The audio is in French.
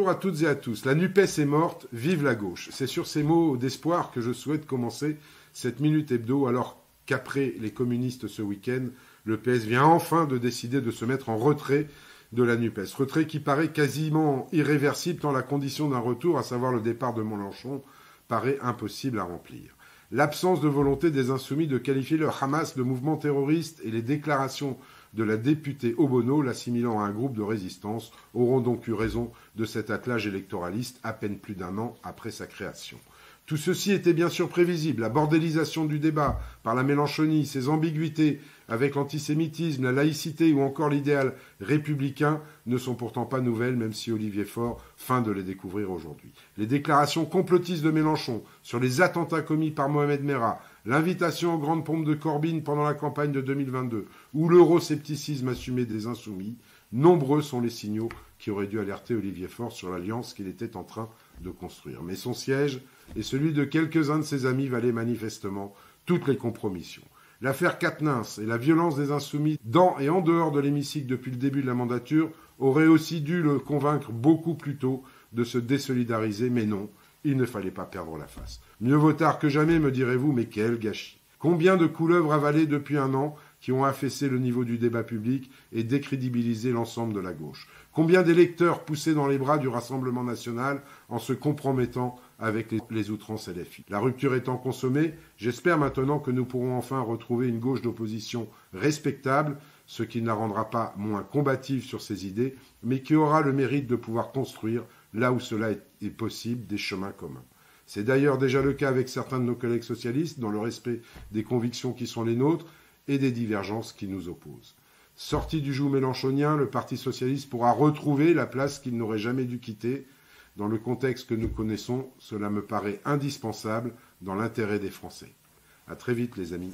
Bonjour à toutes et à tous. La NUPES est morte, vive la gauche. C'est sur ces mots d'espoir que je souhaite commencer cette Minute Hebdo, alors qu'après les communistes ce week-end, le PS vient enfin de décider de se mettre en retrait de la NUPES. Retrait qui paraît quasiment irréversible tant la condition d'un retour, à savoir le départ de Mélenchon, paraît impossible à remplir. L'absence de volonté des Insoumis de qualifier le Hamas de mouvement terroriste et les déclarations de la députée Obono, l'assimilant à un groupe de résistance, auront donc eu raison de cet attelage électoraliste à peine plus d'un an après sa création. Tout ceci était bien sûr prévisible. La bordélisation du débat par la Mélenchonie, ses ambiguïtés avec l'antisémitisme, la laïcité ou encore l'idéal républicain ne sont pourtant pas nouvelles, même si Olivier Faure feint de les découvrir aujourd'hui. Les déclarations complotistes de Mélenchon sur les attentats commis par Mohamed Merah, l'invitation aux grandes pompes de Corbyn pendant la campagne de 2022 ou l'euroscepticisme assumé des Insoumis, nombreux sont les signaux qui auraient dû alerter Olivier Faure sur l'alliance qu'il était en train de construire. Mais son siège et celui de quelques-uns de ses amis valaient manifestement toutes les compromissions. L'affaire Quatennens et la violence des Insoumis dans et en dehors de l'hémicycle depuis le début de la mandature auraient aussi dû le convaincre beaucoup plus tôt de se désolidariser, mais non, il ne fallait pas perdre la face. Mieux vaut tard que jamais, me direz-vous, mais quel gâchis. Combien de couleuvres avalées depuis un an qui ont affaissé le niveau du débat public et décrédibilisé l'ensemble de la gauche. Combien d'électeurs poussés dans les bras du Rassemblement national en se compromettant avec les outrances LFI. La rupture étant consommée, j'espère maintenant que nous pourrons enfin retrouver une gauche d'opposition respectable, ce qui ne la rendra pas moins combative sur ses idées, mais qui aura le mérite de pouvoir construire, là où cela est possible, des chemins communs. C'est d'ailleurs déjà le cas avec certains de nos collègues socialistes, dans le respect des convictions qui sont les nôtres et des divergences qui nous opposent. Sorti du joug mélenchonien, le Parti socialiste pourra retrouver la place qu'il n'aurait jamais dû quitter. Dans le contexte que nous connaissons, cela me paraît indispensable dans l'intérêt des Français. À très vite, les amis.